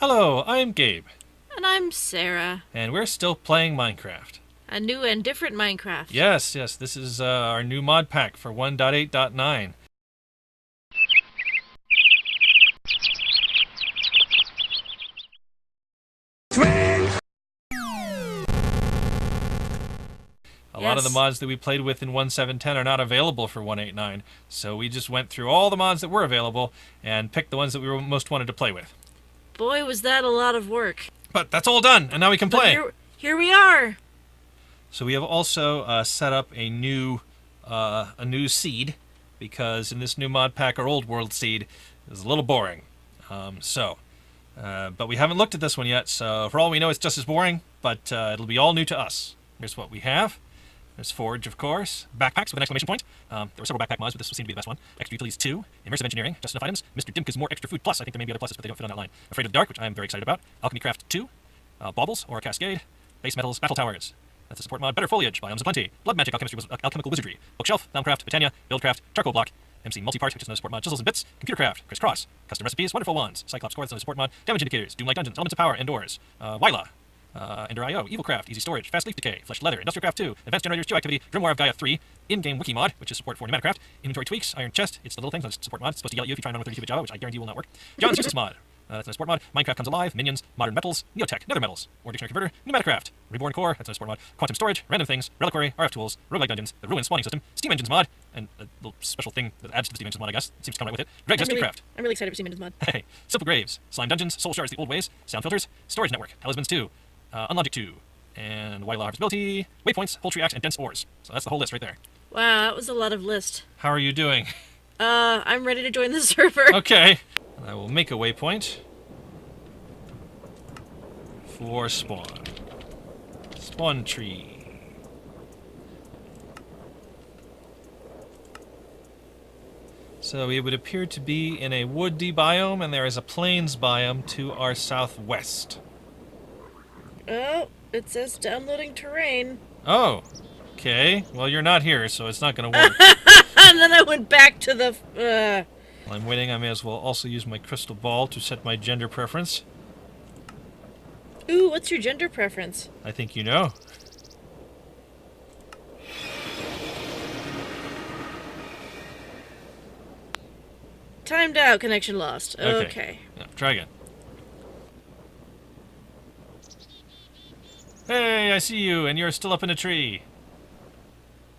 Hello, I'm Gabe, And I'm Sarah. and we're still playing Minecraft. A new and different Minecraft. Yes, this is our new mod pack for 1.8.9. A lot of the mods that we played with in 1.7.10 are not available for 1.8.9, so we just went through all the mods that were available and picked the ones that we most wanted to play with. Boy, was that a lot of work. But that's all done, and now we can play. Here we are. So we have also set up a new seed, because in this new mod pack, our old world seed is a little boring. But we haven't looked at this one yet, so for all we know, it's just as boring, but it'll be all new to us. Here's what we have. There's Forge, of course. Backpacks with an exclamation point. There were several backpack mods, but this seemed to be the best one. Extra Utilities 2. Immersive Engineering. Just enough items. MrDimka's MoreExtraFood Plus. I think there may be other pluses, but they don't fit on that line. Afraid of the Dark, which I'm very excited about. AlchemyCraft 2. Baubles, or Cascade. Base Metals, Battletowers. That's a support mod. Better Foliage, Biomes of Plenty. Bloodmagic, Alchemical Wizardry. Bookshelf, Thaumcraft, Botania, Buildcraft, Charcoal Block. MC Multipart, which is another support mod. Chisels and Bits. Computercraft, Criss. Custom Recipes, Wonderful Wands. Cyclops Core, that's another support mod. Damage Indicators, Doom-like Dungeons, Elements of Power, EndOres. WAILA. Ender.io, Evilcraft, Easy Storage, Fast Leaf Decay, Fleshed Leather, Industrialcraft 2, Advanced Generators 2 Activity, Grimoire of Gaia 3, In-Game Wiki Mod, which is support for Pneumaticraft, Inventory Tweaks, Iron Chest, it's the little thing, that's support mod, it's supposed to yell at you if you try and run with 32-bit Java, which I guarantee will not work. John's Chisels Mod, that's a support mod, Minecraft Comes Alive, Minions, Modern Metals, Neotech, Nether Metals, or Dictionary Converter, Pneumaticraft, Reborn Core, that's a support mod, Quantum Storage, Random Things, Reliquary, RF Tools, Roguelike Dungeons, the Ruin Spawning System, Steam Engines Mod, and a little special thing that adds to the Steam Engines mod, I guess, it seems to come right with it, Craft. I'm really excited for Steam Engines mod. Hey, Simple Graves, Slime Dungeons, Soul Shards the Old Ways, Sound Filters, Storage Network, Talismans 2, Unlogic 2, and WAILA Harvestability, Waypoints, Poultry Axe, and Dense Ores. So that's the whole list right there. Wow, that was a lot of list. How are you doing? I'm ready to join the server. Okay. I will make a waypoint for spawn. Spawn tree. So it would appear to be in a woody biome, and there is a plains biome to our southwest. Oh, it says downloading terrain. Oh, okay. Well, you're not here, so it's not going to work. And then I went back to the... While I'm waiting, I may as well also use my crystal ball to set my gender preference. Ooh, what's your gender preference? I think you know. Timed out, connection lost. Okay. No, try again. Hey, I see you, and you're still up in a tree.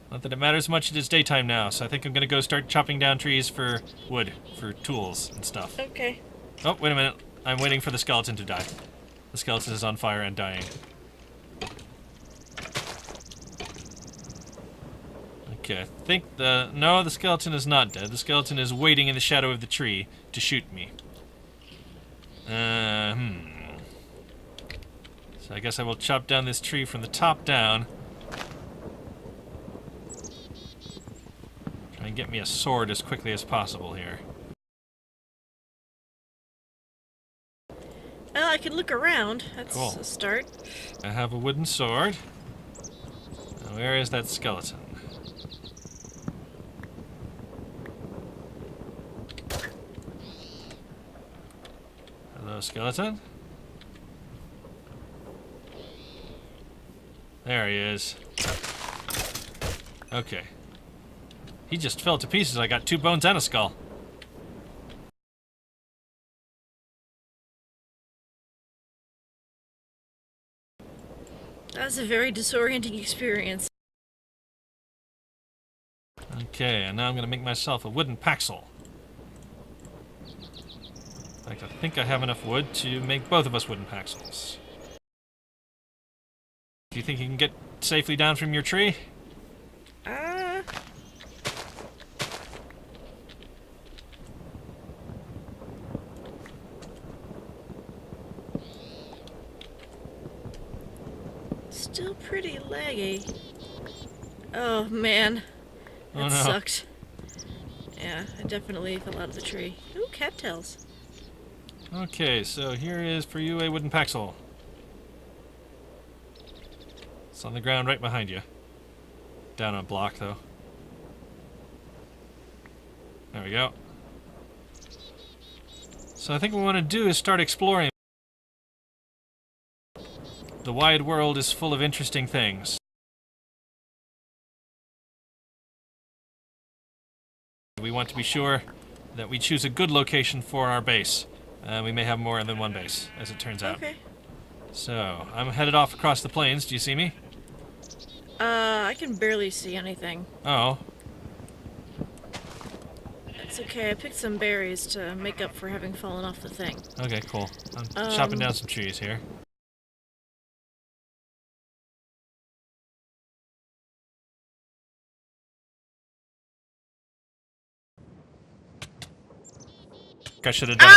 Not that it matters much, it is daytime now, so I think I'm gonna go start chopping down trees for wood, for tools and stuff. Okay. Oh, wait a minute. I'm waiting for the skeleton to die. The skeleton is on fire and dying. Okay, I think no, the skeleton is not dead. The skeleton is waiting in the shadow of the tree to shoot me. So I guess I will chop down this tree from the top down. Try and get me a sword as quickly as possible here. Well, I can look around. That's Cool. a start. I have a wooden sword. Now, where is that skeleton? Hello, skeleton. There he is. Okay. He just fell to pieces. I got 2 bones and a skull. That was a very disorienting experience. Okay, and now I'm going to make myself a wooden paxel. In fact, I think I have enough wood to make both of us wooden paxels. Do you think you can get safely down from your tree? Still pretty laggy. Oh, man. That sucked. Yeah, I definitely fell out of the tree. Ooh, cattails. Okay, so here is for you a wooden paxel. It's on the ground right behind you. Down on a block, though. There we go. So I think what we want to do is start exploring. The wide world is full of interesting things. We want to be sure that we choose a good location for our base. We may have more than one base, as it turns out. Okay. So, I'm headed off across the plains. Do you see me? I can barely see anything. Oh. It's okay, I picked some berries to make up for having fallen off the thing. Okay, cool. I'm chopping down some trees here. I should have done it.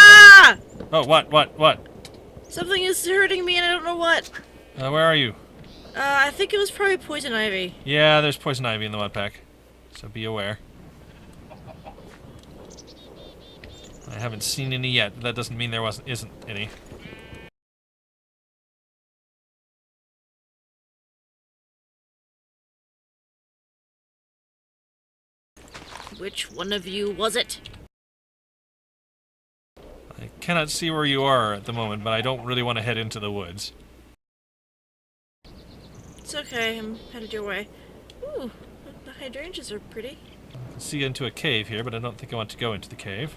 Oh, what? Something is hurting me and I don't know what. Where are you? I think it was probably poison ivy. Yeah, there's poison ivy in the Modpack, so be aware. I haven't seen any yet, but that doesn't mean there isn't any. Which one of you was it? I cannot see where you are at the moment, but I don't really want to head into the woods. It's okay, I'm headed your way. Ooh, the hydrangeas are pretty. I can see into a cave here, but I don't think I want to go into the cave.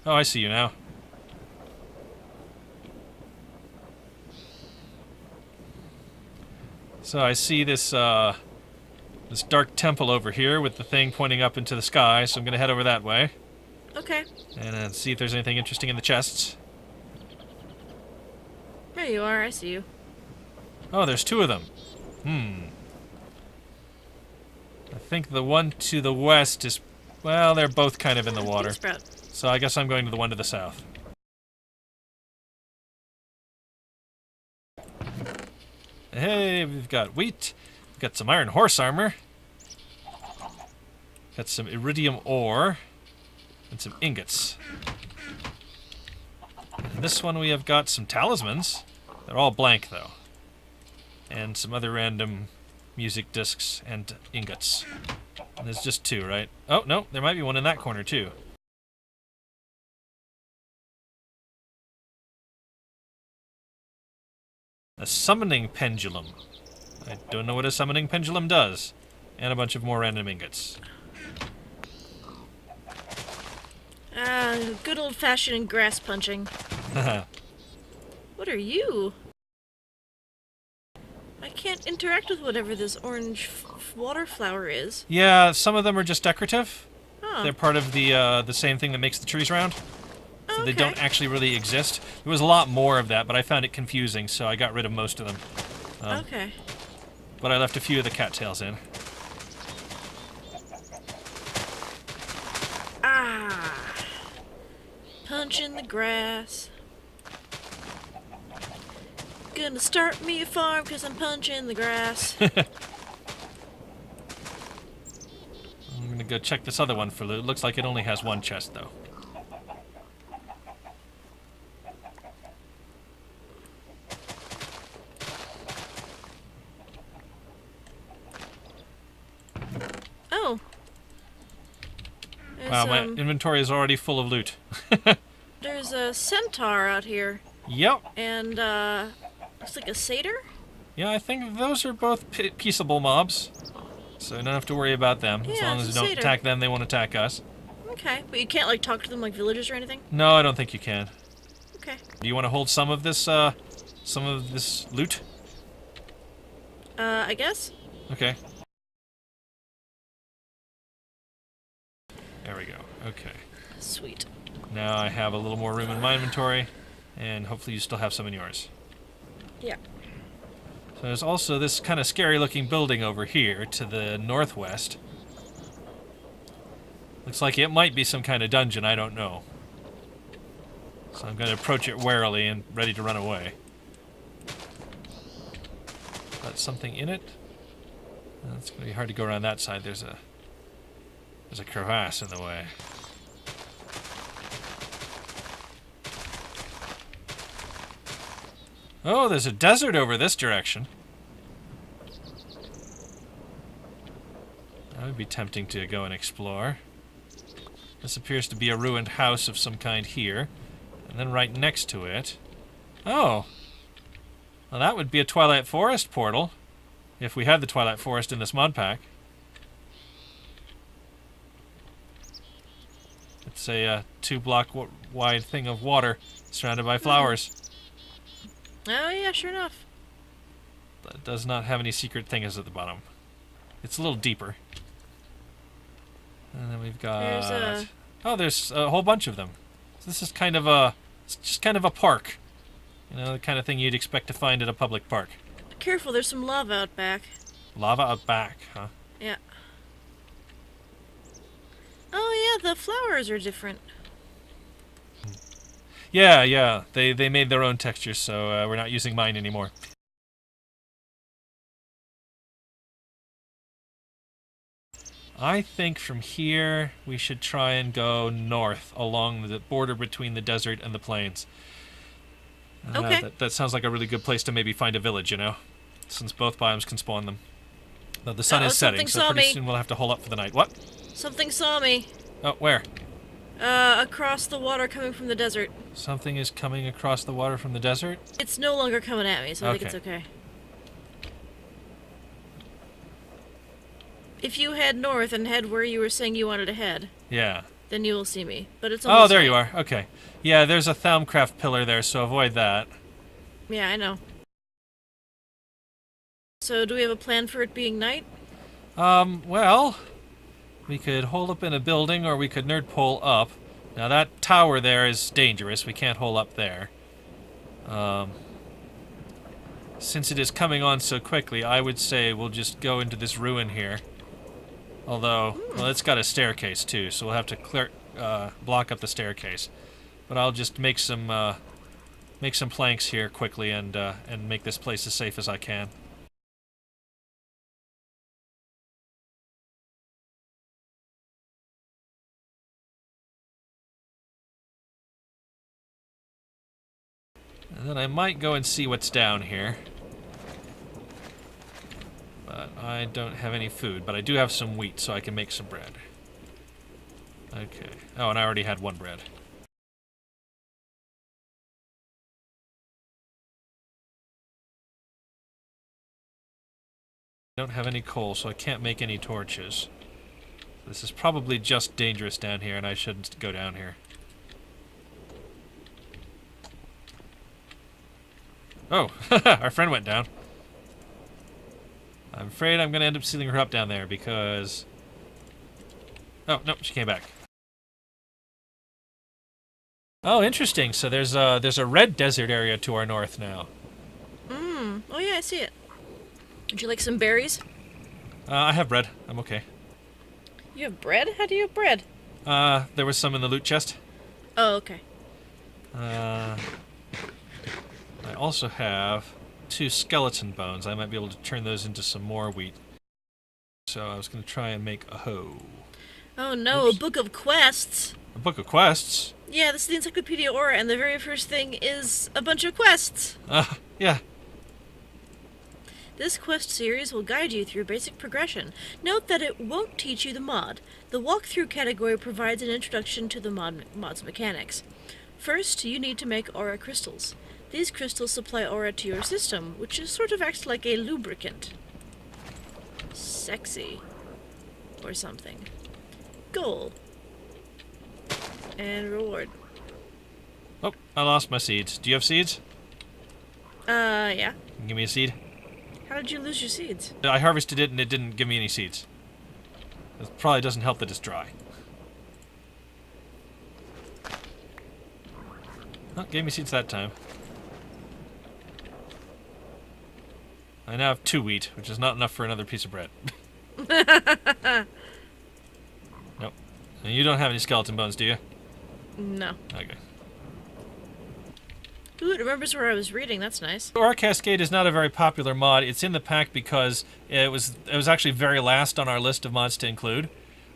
Oh, I see you now. So I see this this dark temple over here with the thing pointing up into the sky, so I'm going to head over that way. Okay. And see if there's anything interesting in the chests. There you are, I see you. Oh, there's two of them. I think the one to the west is... Well, they're both kind of in the water. Sprout. So I guess I'm going to the one to the south. Hey, we've got wheat. We've got some iron horse armor. Got some iridium ore. And some ingots. And this one we have got some talismans. They're all blank, though. And some other random music discs and ingots. And there's just two, right? Oh, no, there might be one in that corner, too. A summoning pendulum. I don't know what a summoning pendulum does. And a bunch of more random ingots. Good old-fashioned grass punching. What are you? I can't interact with whatever this orange water flower is. Yeah, some of them are just decorative. Oh. They're part of the same thing that makes the trees round. So they Okay. don't actually really exist. There was a lot more of that, but I found it confusing, so I got rid of most of them. Okay. But I left a few of the cattails in. Punch in the grass. Gonna start me a farm because I'm punching the grass. I'm gonna go check this other one for loot. Looks like it only has one chest, though. Oh. Wow, my inventory is already full of loot. There's a centaur out here. Yep. And, looks like a satyr? Yeah, I think those are both peaceable mobs. So you don't have to worry about them. As Yeah, long as it's you a don't satyr. attack them, they won't attack us. Okay, but you can't, like, talk to them like villagers or anything? No, I don't think you can. Okay. Do you want to hold some of this loot? I guess? Okay. There we go. Okay. Sweet. Now I have a little more room in my inventory, and hopefully you still have some in yours. Yeah. So there's also this kind of scary-looking building over here to the northwest. Looks like it might be some kind of dungeon, I don't know. So I'm going to approach it warily and ready to run away. Got something in it? It's going to be hard to go around that side. There's a crevasse in the way. Oh, there's a desert over this direction. That would be tempting to go and explore. This appears to be a ruined house of some kind here. And then right next to it... Oh! Well, that would be a Twilight Forest portal, if we had the Twilight Forest in this mod pack. It's a 2-block wide thing of water surrounded by flowers. Oh, yeah, sure enough. But it does not have any secret things at the bottom. It's a little deeper. And then we've got... Oh, there's a whole bunch of them. So this is kind of a... It's just kind of a park. You know, the kind of thing you'd expect to find at a public park. Careful, there's some lava out back. Lava out back, huh? Yeah. Oh, yeah, the flowers are different. Yeah. They made their own textures, so we're not using mine anymore. I think from here we should try and go north along the border between the desert and the plains. Okay. That sounds like a really good place to maybe find a village, you know, since both biomes can spawn them. Though the sun is setting, so pretty soon we'll have to hole up for the night. What? Something saw me. Oh, where? Across the water coming from the desert. Something is coming across the water from the desert? It's no longer coming at me, so I think it's okay. If you head north and head where you were saying you wanted to head, yeah, then you will see me. But it's almost there you are. Okay. Yeah, there's a Thaumcraft pillar there, so avoid that. Yeah, I know. So, do we have a plan for it being night? Well, we could hole up in a building, or we could nerd pole up. Now, that tower there is dangerous. We can't hole up there. Since it is coming on so quickly, I would say we'll just go into this ruin here. Although, well, it's got a staircase too, so we'll have to block up the staircase. But I'll just make some planks here quickly and make this place as safe as I can. And then I might go and see what's down here. But I don't have any food, but I do have some wheat, so I can make some bread. Okay. Oh, and I already had one bread. I don't have any coal, so I can't make any torches. This is probably just dangerous down here, and I shouldn't go down here. Oh, our friend went down. I'm afraid I'm going to end up sealing her up down there because... Oh, no, she came back. Oh, interesting. So there's a red desert area to our north now. Oh yeah, I see it. Would you like some berries? I have bread. I'm okay. You have bread? How do you have bread? There was some in the loot chest. Oh, okay. I also have 2 skeleton bones. I might be able to turn those into some more wheat. So I was going to try and make a hoe. Oh no, Oops. A book of quests. A book of quests? Yeah, this is the Encyclopedia Aura, and the very first thing is a bunch of quests. Yeah. This quest series will guide you through basic progression. Note that it won't teach you the mod. The walkthrough category provides an introduction to the mod's mechanics. First, you need to make aura crystals. These crystals supply aura to your system, which sort of acts like a lubricant. Sexy. Or something. Goal. And reward. Oh, I lost my seeds. Do you have seeds? Yeah. Give me a seed. How did you lose your seeds? I harvested it and it didn't give me any seeds. It probably doesn't help that it's dry. Oh, gave me seeds that time. I now have 2 wheat, which is not enough for another piece of bread. Nope. And you don't have any skeleton bones, do you? No. Okay. Ooh, it remembers where I was reading. That's nice. Aura Cascade is not a very popular mod. It's in the pack because it was actually very last on our list of mods to include.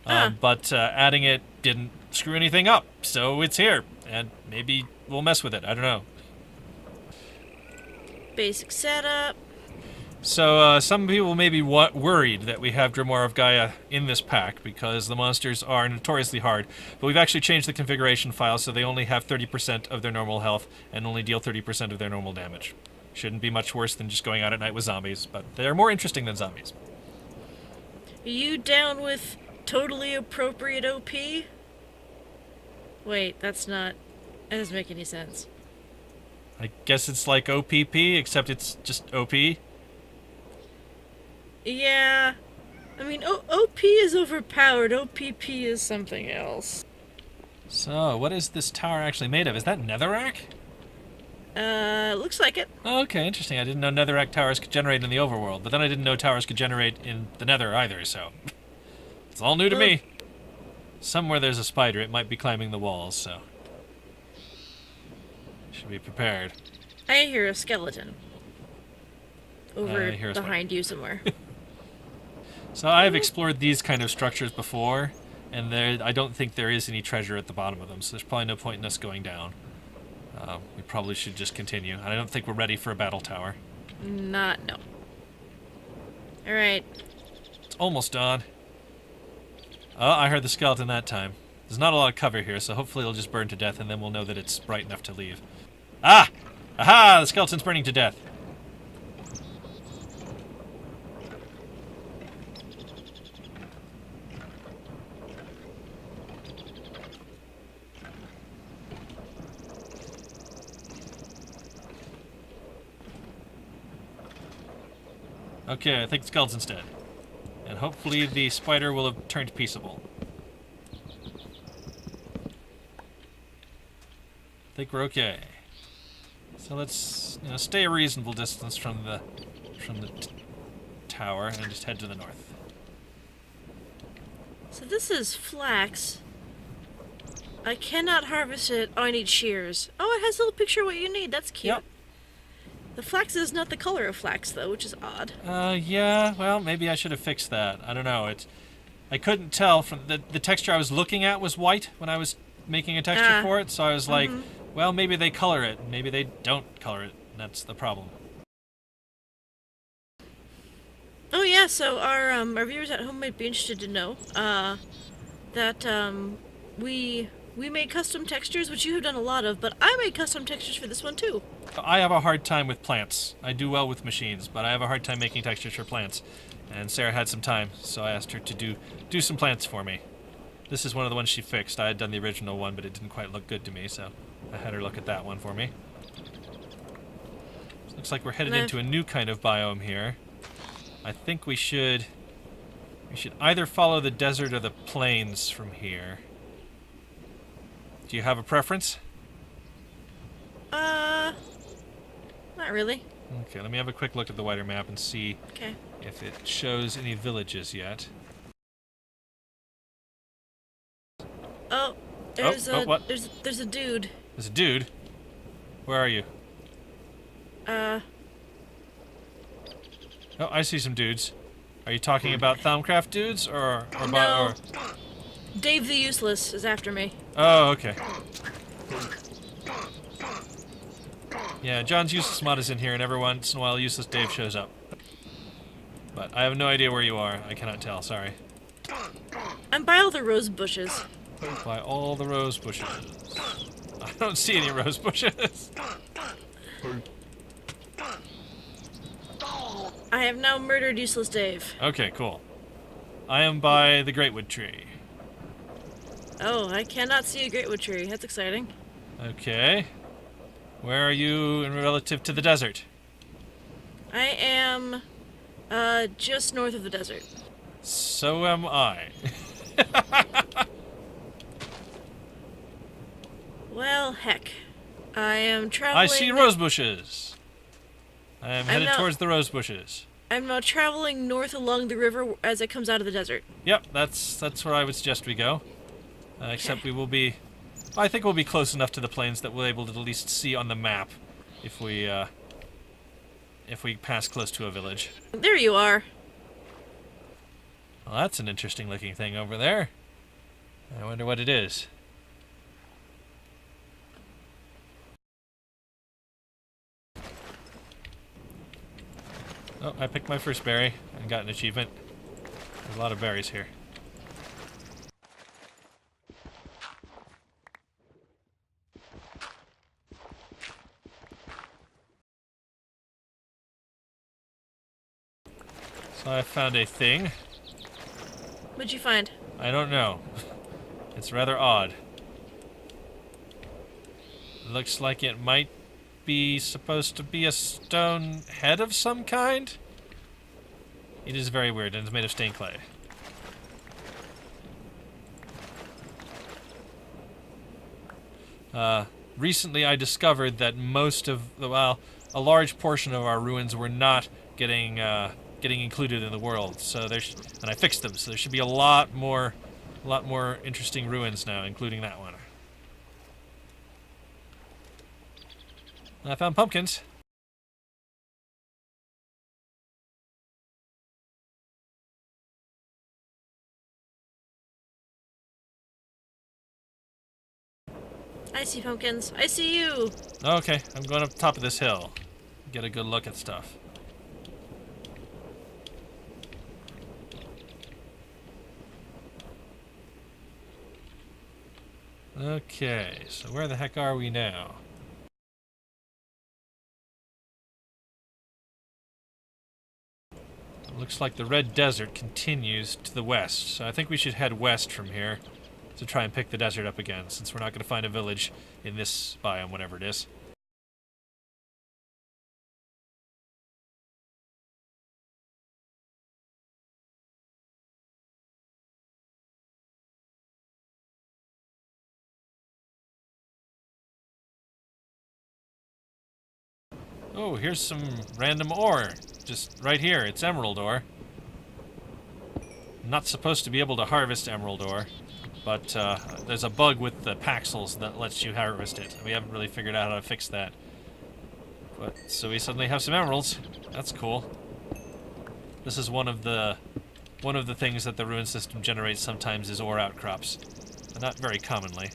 But adding it didn't screw anything up, so it's here. And maybe we'll mess with it. I don't know. Basic setup. So some people may be worried that we have Grimoire of Gaia in this pack because the monsters are notoriously hard. But we've actually changed the configuration file so they only have 30% of their normal health and only deal 30% of their normal damage. Shouldn't be much worse than just going out at night with zombies, but they're more interesting than zombies. Are you down with totally appropriate OP? Wait, that's not... That doesn't make any sense. I guess it's like OPP, except it's just OP. Yeah. I mean, OP is overpowered. OPP is something else. So, what is this tower actually made of? Is that netherrack? Looks like it. Oh, okay, interesting. I didn't know netherrack towers could generate in the overworld, but then I didn't know towers could generate in the nether either, so... It's all new to me. Somewhere there's a spider. It might be climbing the walls, so... Should be prepared. I hear a skeleton. Over I hear a behind you somewhere. So I've explored these kind of structures before, and I don't think there is any treasure at the bottom of them, so there's probably no point in us going down. We probably should just continue. I don't think we're ready for a battle tower. No. Alright. It's almost dawn. Oh, I heard the skeleton that time. There's not a lot of cover here, so hopefully it'll just burn to death, and then we'll know that it's bright enough to leave. Ah! Aha! The skeleton's burning to death. Okay, I think the skeleton's dead. And hopefully the spider will have turned peaceable. I think we're okay. So let's stay a reasonable distance from the tower and just head to the north. So this is flax. I cannot harvest it. Oh, I need shears. Oh, it has a little picture of what you need. That's cute. Yep. The flax is not the color of flax, though, which is odd. Yeah, well, maybe I should have fixed that. I don't know. I couldn't tell from the texture I was looking at was white when I was making a texture for it, so I was like, well, maybe they color it, maybe they don't color it, and that's the problem. Oh yeah, so our viewers at home might be interested to know that we made custom textures, which you have done a lot of, but I made custom textures for this one too. I have a hard time with plants. I do well with machines, but I have a hard time making textures for plants. And Sarah had some time, so I asked her to do some plants for me. This is one of the ones she fixed. I had done the original one, but it didn't quite look good to me, so I had her look at that one for me. Looks like we're headed into a new kind of biome here. I think we should either follow the desert or the plains from here. Do you have a preference? Not really. Okay, let me have a quick look at the wider map and see if it shows any villages yet. Oh, there's there's a dude. There's a dude? Where are you? Oh, I see some dudes. Are you talking about Thaumcraft dudes or no. Dave the Useless is after me. Oh, okay. Yeah, John's Useless mod is in here, and every once in a while Useless Dave shows up. But I have no idea where you are. I cannot tell, sorry. I'm by all the rose bushes. By all the rose bushes. I don't see any rose bushes. I have now murdered Useless Dave. Okay, cool. I am by the Greatwood tree. Oh, I cannot see a Greatwood tree. That's exciting. Okay. Where are you in relative to the desert? I am just north of the desert. So am I. Well, heck. I am traveling... I see rose bushes. I am headed towards the rose bushes. I'm now traveling north along the river as it comes out of the desert. Yep, that's where I would suggest we go. Except we will be... I think we'll be close enough to the plains that we'll be able to at least see on the map if we pass close to a village. There you are. Well, that's an interesting looking thing over there. I wonder what it is. Oh, I picked my first berry and got an achievement. There's a lot of berries here. So I found a thing. What'd you find? I don't know. It's rather odd. Looks like it might be supposed to be a stone head of some kind. It is very weird, and it's made of stained clay. Recently I discovered that most of the, well, a large portion of our ruins were not getting included in the world. So and I fixed them, so there should be a lot more interesting ruins now, including that one. I found pumpkins. I see pumpkins. I see you. Okay, I'm going up the top of this hill. Get a good look at stuff. Okay, so where the heck are we now? It looks like the red desert continues to the west, so I think we should head west from here to try and pick the desert up again, since we're not going to find a village in this biome, whatever it is. Oh, here's some random ore. Just right here. It's emerald ore. Not supposed to be able to harvest emerald ore, but there's a bug with the paxels that lets you harvest it. We haven't really figured out how to fix that. But so we suddenly have some emeralds. That's cool. This is one of the things that the ruin system generates sometimes is ore outcrops, but not very commonly.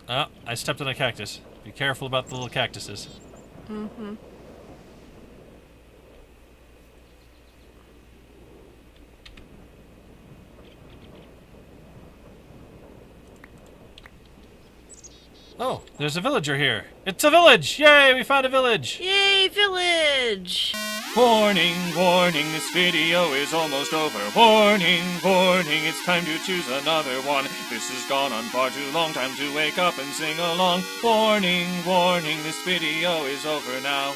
Oh, I stepped on a cactus. Be careful about the little cactuses. Mm-hmm. Oh, there's a villager here. It's a village! Yay, we found a village! Yay, village! Warning, warning, this video is almost over. Warning, warning, it's time to choose another one. This has gone on far too long, time to wake up and sing along. Warning, warning, this video is over now.